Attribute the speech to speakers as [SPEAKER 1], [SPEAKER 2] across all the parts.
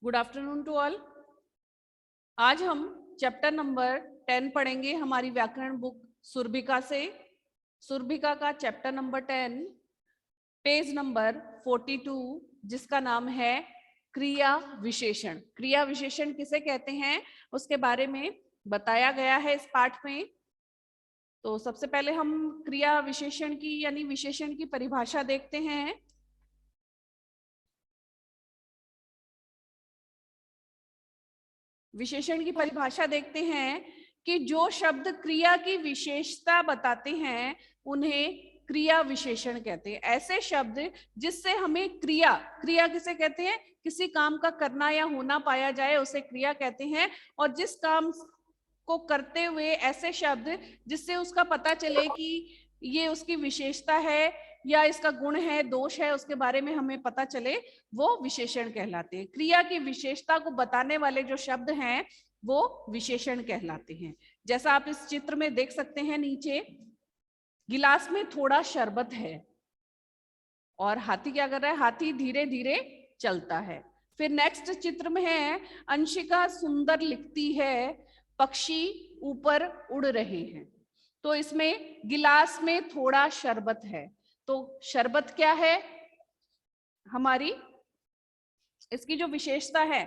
[SPEAKER 1] Good afternoon to all. आज हम chapter number 10 पढ़ेंगे हमारी व्याकरण बुक सुरभिका से। सुरभिका का चैप्टर नंबर 10 पेज नंबर 42 जिसका नाम है क्रिया विशेषण। क्रिया विशेषण किसे कहते हैं उसके बारे में बताया गया है इस पाठ में। तो सबसे पहले हम क्रिया विशेषण की यानी विशेषण की परिभाषा देखते हैं। विशेषण की परिभाषा देखते हैं कि जो शब्द क्रिया की विशेषता बताते हैं उन्हें क्रिया विशेषण कहते हैं। ऐसे शब्द जिससे हमें क्रिया क्रिया किसे कहते हैं, किसी काम का करना या होना पाया जाए उसे क्रिया कहते हैं। और जिस काम को करते हुए ऐसे शब्द जिससे उसका पता चले कि ये उसकी विशेषता है या इसका गुण है, दोष है, उसके बारे में हमें पता चले, वो विशेषण कहलाते हैं। क्रिया की विशेषता को बताने वाले जो शब्द हैं वो विशेषण कहलाते हैं। जैसा आप इस चित्र में देख सकते हैं, नीचे गिलास में थोड़ा शरबत है और हाथी क्या कर रहा है, हाथी धीरे धीरे चलता है। फिर नेक्स्ट चित्र में है अंशिका सुंदर लिखती है, पक्षी ऊपर उड़ रहे हैं। तो इसमें गिलास में थोड़ा शरबत है, तो शरबत क्या है हमारी, इसकी जो विशेषता है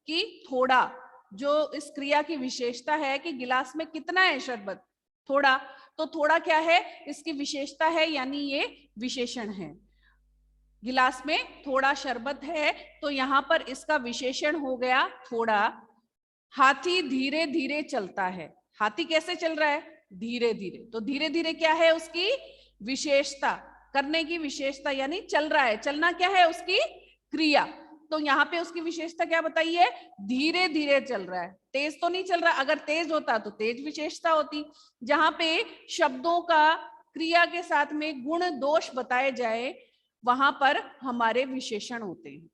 [SPEAKER 1] कि थोड़ा, जो इस क्रिया की विशेषता है कि गिलास में कितना है शरबत, थोड़ा। तो थोड़ा क्या है, इसकी विशेषता है यानी ये विशेषण है। गिलास में थोड़ा शरबत है तो यहाँ पर इसका विशेषण हो गया थोड़ा। हाथी धीरे धीरे चलता है, हाथी कैसे चल रहा है, धीरे धीरे। तो धीरे धीरे क्या है उसकी विशेषता, करने की विशेषता, यानी चल रहा है। चलना क्या है उसकी क्रिया। तो यहाँ पे उसकी विशेषता क्या बताइए, धीरे धीरे चल रहा है, तेज तो नहीं चल रहा। अगर तेज होता तो तेज विशेषता होती। जहां पे शब्दों का क्रिया के साथ में गुण दोष बताए जाए वहां पर हमारे विशेषण होते हैं।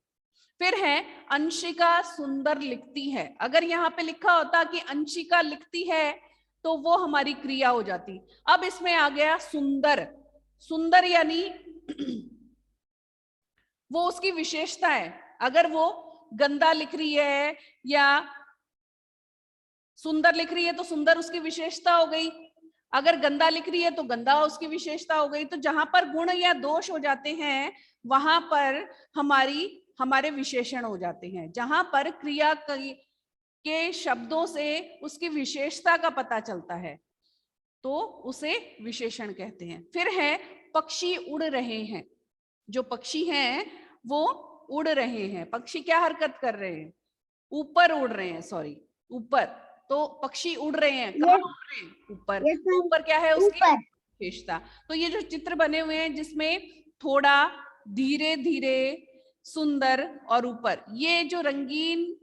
[SPEAKER 1] फिर है अंशिका सुंदर लिखती है। अगर यहाँ पे लिखा होता कि अंशिका लिखती है तो वो हमारी क्रिया हो जाती। अब इसमें आ गया सुंदर। सुंदर यानी वो उसकी विशेषता है। अगर वो गंदा लिख रही है या सुंदर लिख रही है तो सुंदर उसकी विशेषता हो गई, अगर गंदा लिख रही है तो गंदा उसकी विशेषता हो गई। तो जहां पर गुण या दोष हो जाते हैं वहां पर हमारे विशेषण हो जाते हैं। जहां पर क्रिया के शब्दों से उसकी विशेषता का पता चलता है तो उसे विशेषण कहते हैं। फिर है पक्षी उड़ रहे हैं। जो पक्षी हैं वो उड़ रहे हैं। पक्षी क्या हरकत कर रहे हैं, ऊपर उड़ रहे हैं, सॉरी ऊपर। तो पक्षी उड़ रहे हैं, कहाँ उड़ रहे हैं, ऊपर। तो ऊपर क्या है उसकी
[SPEAKER 2] ऊपर।
[SPEAKER 1] विशेषता। तो ये जो चित्र बने हुए हैं जिसमें थोड़ा, धीरे धीरे, सुंदर और ऊपर, ये जो रंगीन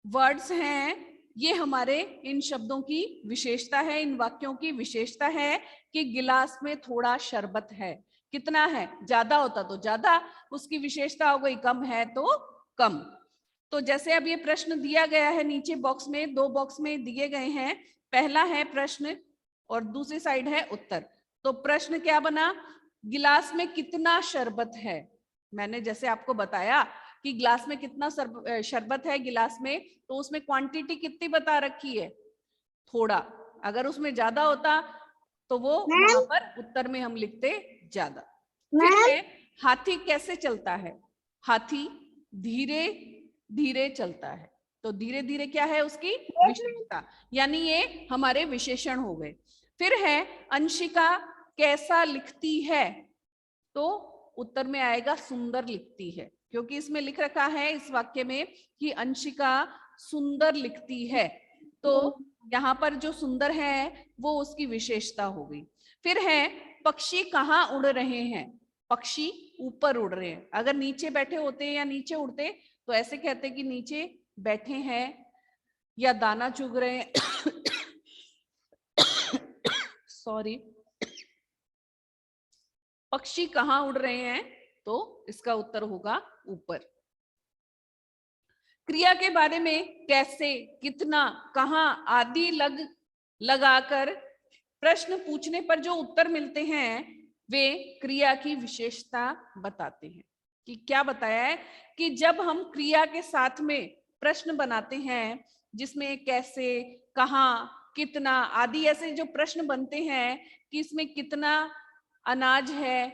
[SPEAKER 1] वर्ड्स हैं ये हमारे इन शब्दों की विशेषता है, इन वाक्यों की विशेषता है कि गिलास में थोड़ा शरबत है। कितना है, ज्यादा होता तो ज्यादा, उसकी विशेषता हो गई, कम है तो कम। तो जैसे अब ये प्रश्न दिया गया है नीचे बॉक्स में, दो बॉक्स में दिए गए हैं। पहला है प्रश्न और दूसरी साइड है उत्तर। तो प्रश्न क्या बना, गिलास में कितना शरबत है। मैंने जैसे आपको बताया कि गिलास में कितना शरबत है गिलास में, तो उसमें क्वांटिटी कितनी बता रखी है, थोड़ा। अगर उसमें ज्यादा होता तो वो वहां
[SPEAKER 2] मैम
[SPEAKER 1] पर उत्तर में हम लिखते ज्यादा। फिर
[SPEAKER 2] मैम
[SPEAKER 1] है हाथी कैसे चलता है, हाथी धीरे धीरे चलता है। तो धीरे धीरे क्या है उसकी विशेषता, यानी ये हमारे विशेषण हो गए। फिर है अंशिका कैसा लिखती है, तो उत्तर में आएगा सुंदर लिखती है, क्योंकि इसमें लिख रखा है इस वाक्य में कि अंशिका सुंदर लिखती है। तो यहाँ पर जो सुंदर है वो उसकी विशेषता हो गई। फिर है पक्षी कहाँ उड़ रहे हैं, पक्षी ऊपर उड़ रहे हैं। अगर नीचे बैठे होते या नीचे उड़ते तो ऐसे कहते कि नीचे बैठे हैं या दाना चुग रहे हैं सॉरी, पक्षी कहाँ उड़ रहे हैं तो इसका उत्तर होगा ऊपर। क्रिया के बारे में कैसे, कितना, कहाँ आदि लगाकर प्रश्न पूछने पर जो उत्तर मिलते हैं वे क्रिया की विशेषता बताते हैं। कि क्या बताया है कि जब हम क्रिया के साथ में प्रश्न बनाते हैं जिसमें कैसे, कहाँ, कितना आदि ऐसे जो प्रश्न बनते हैं कि इसमें कितना अनाज है,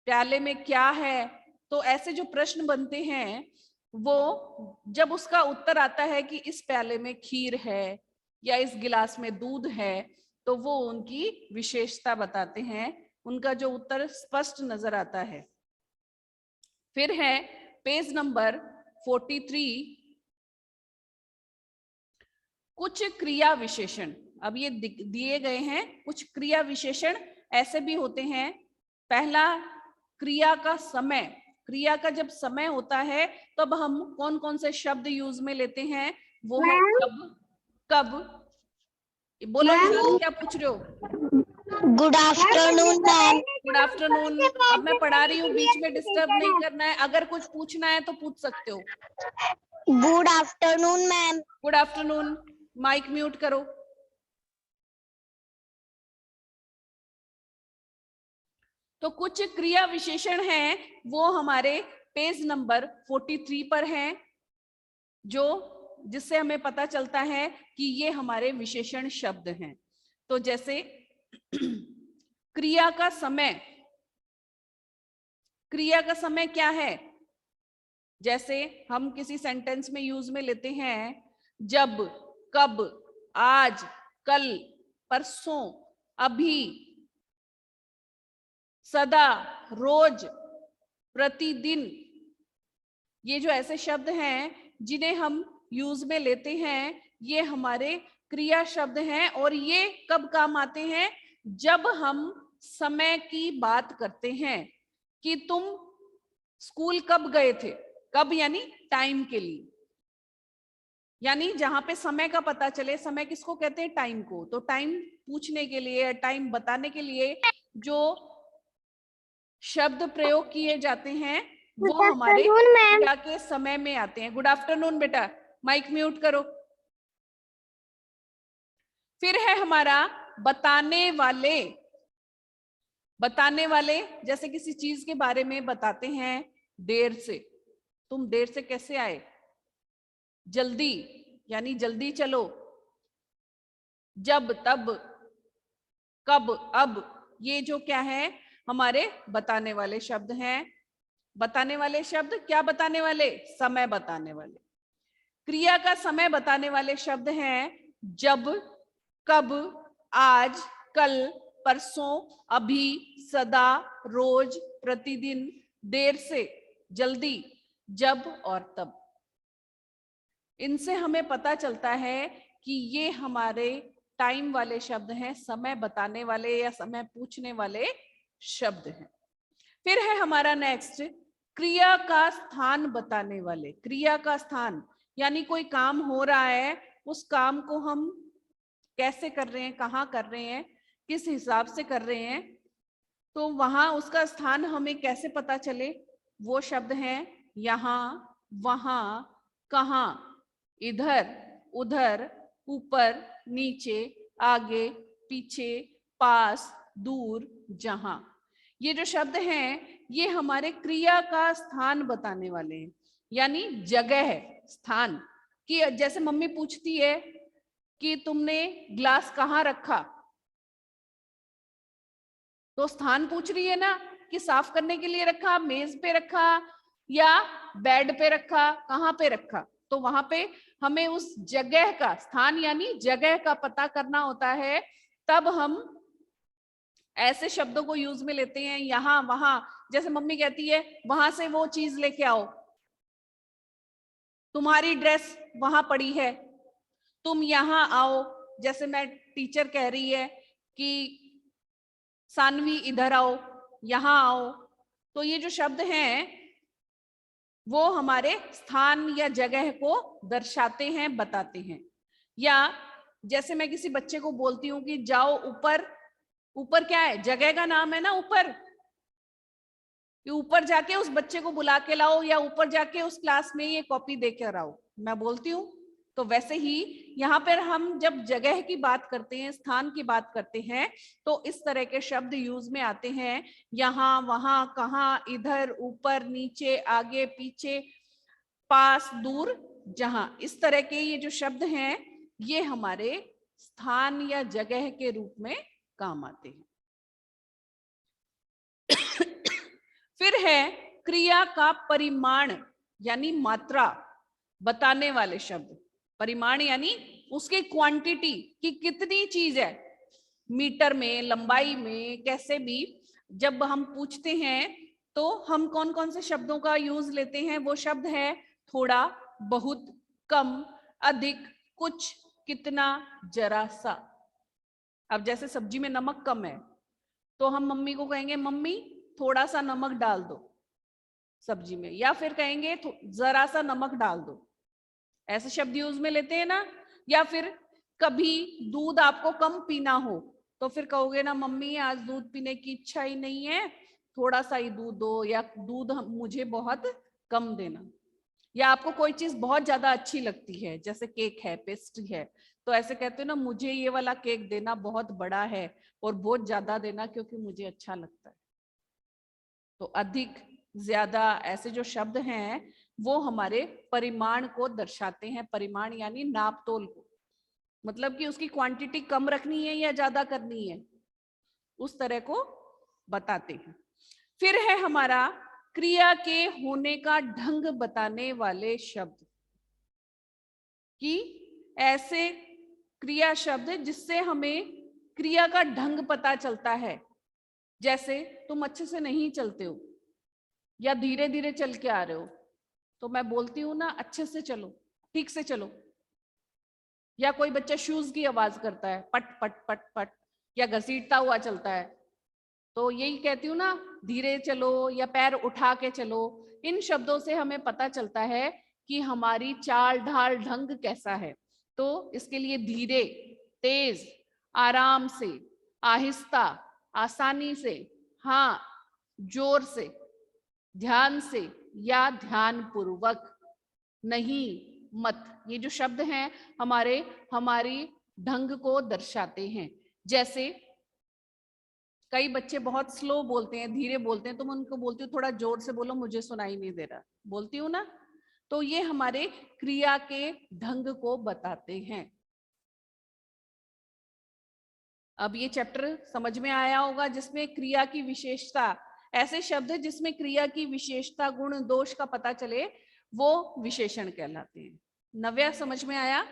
[SPEAKER 1] प्याले में क्या है, तो ऐसे जो प्रश्न बनते हैं वो जब उसका उत्तर आता है कि इस प्याले में खीर है या इस गिलास में दूध है, तो वो उनकी विशेषता बताते हैं, उनका जो उत्तर स्पष्ट नजर आता है। फिर है पेज नंबर 43, कुछ क्रिया विशेषण। अब ये दिए गए हैं कुछ क्रिया विशेषण, ऐसे भी होते हैं। पहला, क्रिया का समय। क्रिया का जब समय होता है तब हम कौन कौन से शब्द यूज में लेते हैं, वो है जब, कब। बोलो निशांत, क्या पूछ रहे हो?
[SPEAKER 2] Good afternoon ma'am.
[SPEAKER 1] Good afternoon. अब मैं पढ़ा रही हूँ, बीच में डिस्टर्ब नहीं करना है, अगर कुछ पूछना है तो पूछ सकते हो।
[SPEAKER 2] Good afternoon ma'am.
[SPEAKER 1] Good afternoon. Mike mute करो। तो कुछ क्रिया विशेषण हैं, वो हमारे पेज नंबर 43 पर हैं, जो जिससे हमें पता चलता है कि ये हमारे विशेषण शब्द हैं। तो जैसे क्रिया का समय। क्रिया का समय क्या है? जैसे हम किसी सेंटेंस में यूज में लेते हैं जब, कब, आज, कल, परसों, अभी, सदा, रोज, प्रतिदिन। ये जो ऐसे शब्द हैं जिन्हें हम यूज में लेते हैं, ये हमारे क्रिया शब्द हैं, और ये कब काम आते हैं? जब हम समय की बात करते हैं कि तुम स्कूल कब गए थे। कब यानी टाइम के लिए, यानी जहां पे समय का पता चले। समय किसको कहते हैं? टाइम को। तो टाइम पूछने के लिए, टाइम बताने के लिए जो शब्द प्रयोग किए जाते हैं वो हमारे क्रिया के समय में आते हैं। गुड आफ्टरनून बेटा, माइक म्यूट करो। फिर है हमारा बताने वाले। बताने वाले जैसे किसी चीज के बारे में बताते हैं देर से। तुम देर से कैसे आए? जल्दी यानी जल्दी चलो। जब, तब, कब, अब, ये जो क्या है हमारे बताने वाले शब्द हैं। बताने वाले शब्द क्या बताने वाले? समय बताने वाले। क्रिया का समय बताने वाले शब्द हैं जब, कब, आज, कल, परसों, अभी, सदा, रोज, प्रतिदिन, देर से, जल्दी, जब और तब। इनसे हमें पता चलता है कि ये हमारे टाइम वाले शब्द हैं, समय बताने वाले या समय पूछने वाले शब्द हैं। फिर है हमारा नेक्स्ट, क्रिया का स्थान बताने वाले। क्रिया का स्थान यानी कोई काम हो रहा है, उस काम को हम कैसे कर रहे हैं, कहाँ कर रहे हैं, किस हिसाब से कर रहे हैं, तो वहां उसका स्थान हमें कैसे पता चले, वो शब्द हैं यहाँ, वहां, कहाँ, इधर, उधर, ऊपर, नीचे, आगे, पीछे, पास, दूर, जहां। ये जो शब्द हैं ये हमारे क्रिया का स्थान बताने वाले हैं, यानी जगह है, स्थान। कि जैसे मम्मी पूछती है कि तुमने ग्लास कहाँ रखा, तो स्थान पूछ रही है ना कि साफ करने के लिए रखा, मेज पे रखा या बेड पे रखा, कहाँ पे रखा। तो वहां पे हमें उस जगह का, स्थान यानी जगह का पता करना होता है, तब हम ऐसे शब्दों को यूज में लेते हैं। यहाँ, वहां, जैसे मम्मी कहती है वहां से वो चीज लेके आओ, तुम्हारी ड्रेस वहां पड़ी है, तुम यहाँ आओ। जैसे मैं टीचर कह रही है कि सानवी इधर आओ, यहाँ आओ। तो ये जो शब्द हैं वो हमारे स्थान या जगह को दर्शाते हैं, बताते हैं। या जैसे मैं किसी बच्चे को बोलती हूँ कि जाओ ऊपर। ऊपर क्या है? जगह का नाम है ना ऊपर। कि ऊपर जाके उस बच्चे को बुला के लाओ या ऊपर जाके उस क्लास में ये कॉपी दे कर आओ, मैं बोलती हूँ। तो वैसे ही यहाँ पर हम जब जगह की बात करते हैं, स्थान की बात करते हैं, तो इस तरह के शब्द यूज में आते हैं। यहाँ, वहां, कहाँ, इधर, ऊपर, नीचे, आगे, पीछे, पास, दूर, जहां, इस तरह के ये जो शब्द हैं ये हमारे स्थान या जगह के रूप में काम आते हैं। फिर है क्रिया का परिमाण यानी मात्रा बताने वाले शब्द। परिमाण यानी उसकी क्वांटिटी कि कितनी चीज है, मीटर में, लंबाई में, कैसे भी जब हम पूछते हैं तो हम कौन कौन से शब्दों का यूज लेते हैं। वो शब्द है थोड़ा, बहुत, कम, अधिक, कुछ, कितना, जरा सा। अब जैसे सब्जी में नमक कम है तो हम मम्मी को कहेंगे मम्मी थोड़ा सा नमक डाल दो सब्जी में, या फिर कहेंगे जरा सा नमक डाल दो। ऐसे शब्द यूज में लेते हैं ना। या फिर कभी दूध आपको कम पीना हो तो फिर कहोगे ना मम्मी आज दूध पीने की इच्छा ही नहीं है, थोड़ा सा ही दूध दो, या दूध मुझे बहुत कम देना। या आपको कोई चीज बहुत ज्यादा अच्छी लगती है, जैसे केक है, पेस्ट्री है, तो ऐसे कहते हो ना मुझे ये वाला केक देना, बहुत बड़ा है और बहुत ज्यादा देना क्योंकि मुझे अच्छा लगता है। तो अधिक, ज्यादा, ऐसे जो शब्द हैं वो हमारे परिमाण को दर्शाते हैं। परिमाण यानी नाप तोल को, मतलब कि उसकी क्वांटिटी कम रखनी है या ज्यादा करनी है, उस तरह को बताते हैं। फिर है हमारा क्रिया के होने का ढंग बताने वाले शब्द, कि ऐसे क्रिया शब्द जिससे हमें क्रिया का ढंग पता चलता है। जैसे तुम अच्छे से नहीं चलते हो या धीरे धीरे चल के आ रहे हो, तो मैं बोलती हूँ ना अच्छे से चलो, ठीक से चलो। या कोई बच्चा शूज की आवाज करता है, पट पट पट पट, या घसीटता हुआ चलता है, तो यही कहती हूँ ना धीरे चलो या पैर उठा के चलो। इन शब्दों से हमें पता चलता है कि हमारी चाल ढाल ढंग कैसा है। तो इसके लिए धीरे, तेज, आराम से, आहिस्ता, आसानी से, हाँ, जोर से, ध्यान से या ध्यान पूर्वक, नहीं, मत, ये जो शब्द हैं हमारी ढंग को दर्शाते हैं। जैसे कई बच्चे बहुत स्लो बोलते हैं, धीरे बोलते हैं, तो मैं उनको बोलती हूँ थोड़ा जोर से बोलो मुझे सुनाई नहीं दे रहा, बोलती हूँ ना। तो ये हमारे क्रिया के ढंग को बताते हैं। अब ये चैप्टर समझ में आया होगा जिसमें क्रिया की विशेषता, ऐसे शब्द जिसमें क्रिया की विशेषता, गुण, दोष का पता चले वो विशेषण कहलाते हैं। नव्या समझ में आया?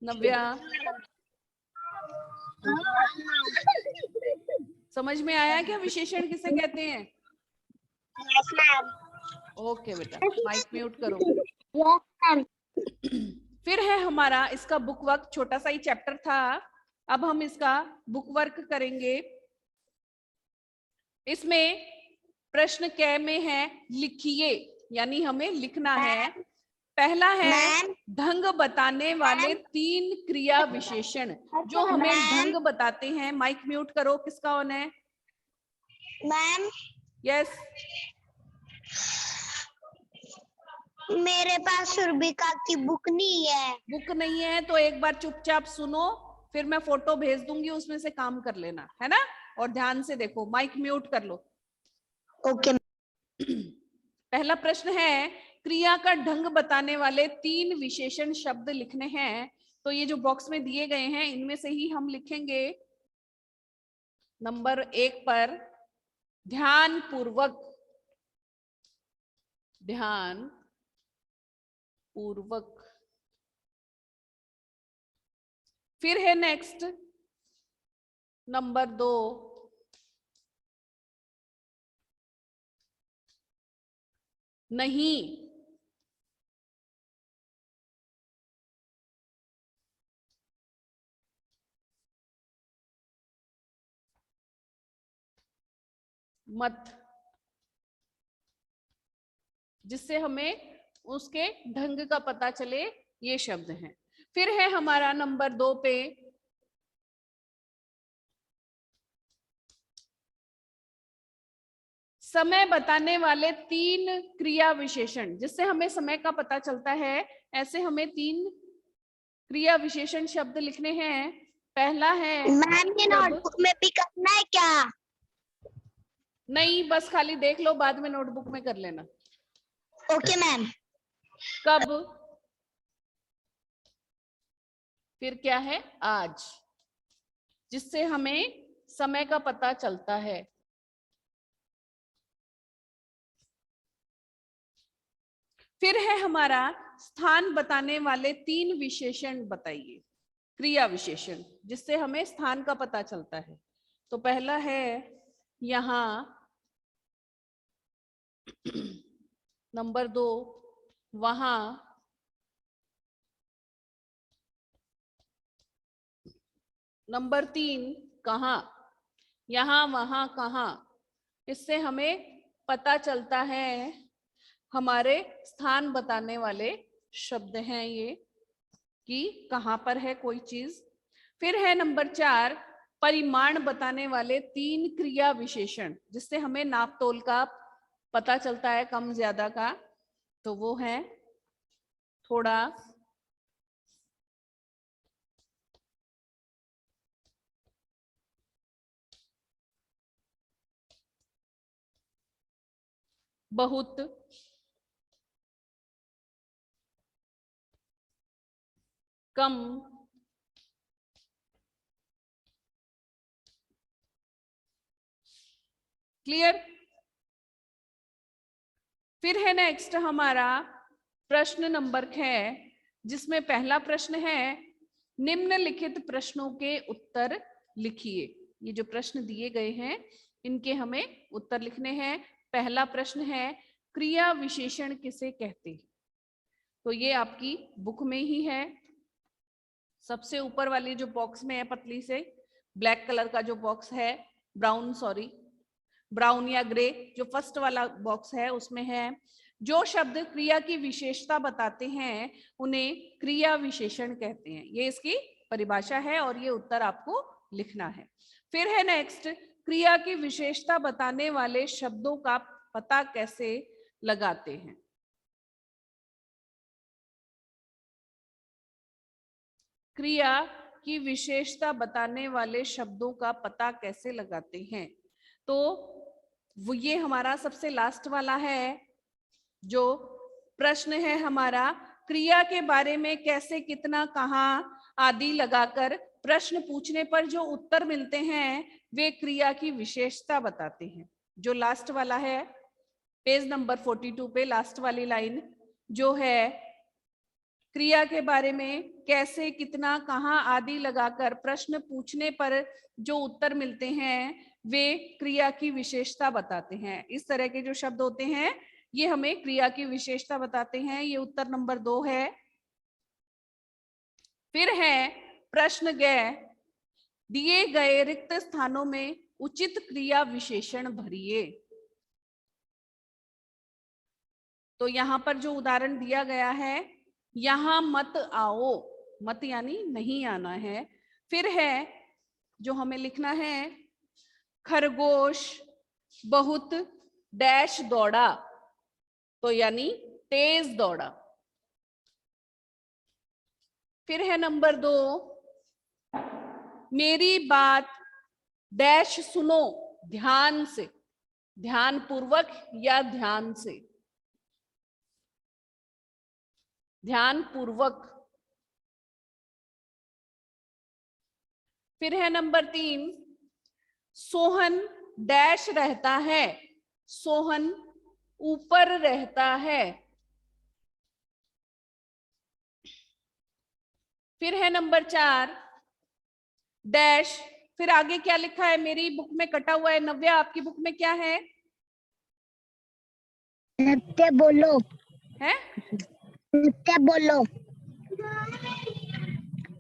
[SPEAKER 1] नव्या समझ में आया क्या विशेषण किसे कहते हैं? ओके बेटा, माइक म्यूट करो। फिर है हमारा इसका बुक वर्क, छोटा सा ही चैप्टर था, अब हम इसका बुक वर्क करेंगे। इसमें प्रश्न कै में है लिखिए, यानी हमें लिखना है। पहला है ढंग बताने वाले 3 क्रिया विशेषण जो हमें ढंग बताते हैं। माइक म्यूट करो, किसका ऑन है?
[SPEAKER 2] मैम
[SPEAKER 1] यस,
[SPEAKER 2] मेरे पास सुरभिका की बुक नहीं है।
[SPEAKER 1] बुक नहीं है तो एक बार चुपचाप सुनो, फिर मैं फोटो भेज दूंगी, उसमें से काम कर लेना है ना, और ध्यान से देखो। माइक म्यूट कर लो।
[SPEAKER 2] ओके।
[SPEAKER 1] पहला प्रश्न है क्रिया का ढंग बताने वाले 3 विशेषण शब्द लिखने हैं। तो ये जो बॉक्स में दिए गए हैं इनमें से ही हम लिखेंगे। नंबर 1 पर ध्यान पूर्वक, ध्यान पूर्वक। फिर है नेक्स्ट नंबर 2 नहीं, मत, जिससे हमें उसके ढंग का पता चले, ये शब्द हैं। फिर है हमारा नंबर 2 पे समय बताने वाले 3 क्रिया विशेषण, जिससे हमें समय का पता चलता है। ऐसे हमें 3 क्रिया विशेषण शब्द लिखने हैं। पहला है
[SPEAKER 2] मैम ये
[SPEAKER 1] जब,
[SPEAKER 2] नोटबुक में भी करना है क्या?
[SPEAKER 1] नहीं बस खाली देख लो, बाद में नोटबुक में कर लेना।
[SPEAKER 2] Okay ma'am.
[SPEAKER 1] कब, फिर क्या है आज, जिससे हमें समय का पता चलता है। फिर है हमारा स्थान बताने वाले 3 विशेषण बताइए, क्रिया विशेषण, जिससे हमें स्थान का पता चलता है। तो पहला है यहां, नंबर 2 वहां, नंबर 3 कहां, यहां वहां कहां। इससे हमें पता चलता है, हमारे स्थान बताने वाले शब्द हैं ये, कि कहां पर है कोई चीज। फिर है नंबर 4 परिमाण बताने वाले 3 क्रिया विशेषण, जिससे हमें नाप तोल का पता चलता है, कम ज्यादा का। तो वो है थोड़ा, बहुत, कम, क्लियर। फिर है नेक्स्ट हमारा प्रश्न नंबर 6, जिसमें पहला प्रश्न है निम्नलिखित प्रश्नों के उत्तर लिखिए। ये जो प्रश्न दिए गए हैं इनके हमें उत्तर लिखने हैं। पहला प्रश्न है क्रिया विशेषण किसे कहते हैं। तो ये आपकी बुक में ही है, सबसे ऊपर वाली जो बॉक्स में है, पतली से ब्लैक कलर का जो बॉक्स है, ब्राउन या ग्रे, जो फर्स्ट वाला बॉक्स है उसमें है। जो शब्द क्रिया की विशेषता बताते हैं उन्हें क्रिया विशेषण कहते हैं। ये इसकी परिभाषा है और ये उत्तर आपको लिखना है। फिर है नेक्स्ट, क्रिया की विशेषता बताने वाले शब्दों का पता कैसे लगाते हैं। क्रिया की विशेषता बताने वाले शब्दों का पता कैसे लगाते हैं। तो वो ये हमारा सबसे लास्ट वाला है जो प्रश्न है हमारा, क्रिया के बारे में कैसे, कितना, कहाँ आदि लगाकर प्रश्न पूछने पर जो उत्तर मिलते हैं वे क्रिया की विशेषता बताते हैं। जो लास्ट वाला है पेज नंबर 42 पे लास्ट वाली लाइन जो है, क्रिया के बारे में कैसे, कितना, कहाँ आदि लगाकर प्रश्न पूछने पर जो उत्तर मिलते हैं वे क्रिया की विशेषता बताते हैं। इस तरह के जो शब्द होते हैं ये हमें क्रिया की विशेषता बताते हैं। ये उत्तर नंबर 2 है। फिर है प्रश्न ग, दिए गए रिक्त स्थानों में उचित क्रिया विशेषण भरिए। तो यहां पर जो उदाहरण दिया गया है, यहां मत आओ, मत यानी नहीं आना है। फिर है जो हमें लिखना है, खरगोश बहुत डैश दौड़ा, तो यानी तेज दौड़ा। फिर है नंबर 2, मेरी बात डैश सुनो ध्यान से, ध्यान पूर्वक या ध्यान से, ध्यान पूर्वक। फिर है नंबर 3, सोहन डैश रहता है, सोहन ऊपर रहता है। फिर है नंबर 4 डैश, फिर आगे क्या लिखा है, मेरी बुक में कटा हुआ है। नव्या आपकी बुक में क्या है?
[SPEAKER 2] सत्य बोलो
[SPEAKER 1] है
[SPEAKER 2] सत्य बोलो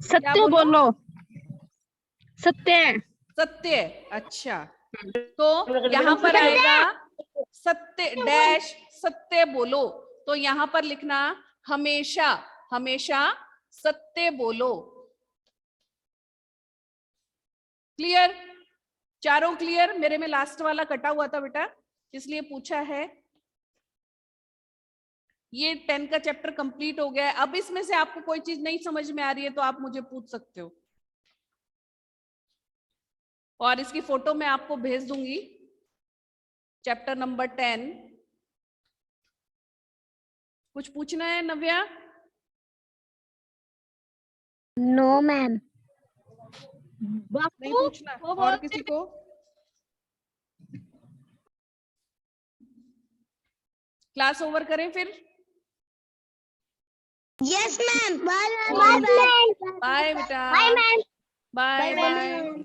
[SPEAKER 1] सत्य बोलो,
[SPEAKER 2] सत्य
[SPEAKER 1] सत्य। अच्छा, तो यहां पर आएगा सत्य डैश सत्य बोलो, तो यहां पर लिखना हमेशा, हमेशा सत्य बोलो। क्लियर? चारों क्लियर? मेरे में लास्ट वाला कटा हुआ था बेटा। इसलिए पूछा है। ये 10 का चैप्टर कंप्लीट हो गया है। अब इसमें से आपको कोई चीज नहीं समझ में आ रही है तो आप मुझे पूछ सकते हो, और इसकी फोटो मैं आपको भेज दूंगी। Chapter number 10। कुछ पूछना है नव्या?
[SPEAKER 2] No ma'am.
[SPEAKER 1] नहीं पूछना? और किसी को? क्लास ओवर करें फिर?
[SPEAKER 2] Yes ma'am. Bye
[SPEAKER 1] bye
[SPEAKER 2] bye.
[SPEAKER 1] Bye बेटा,
[SPEAKER 2] bye ma'am.
[SPEAKER 1] Bye
[SPEAKER 2] bye
[SPEAKER 1] bye.
[SPEAKER 2] Ma'am.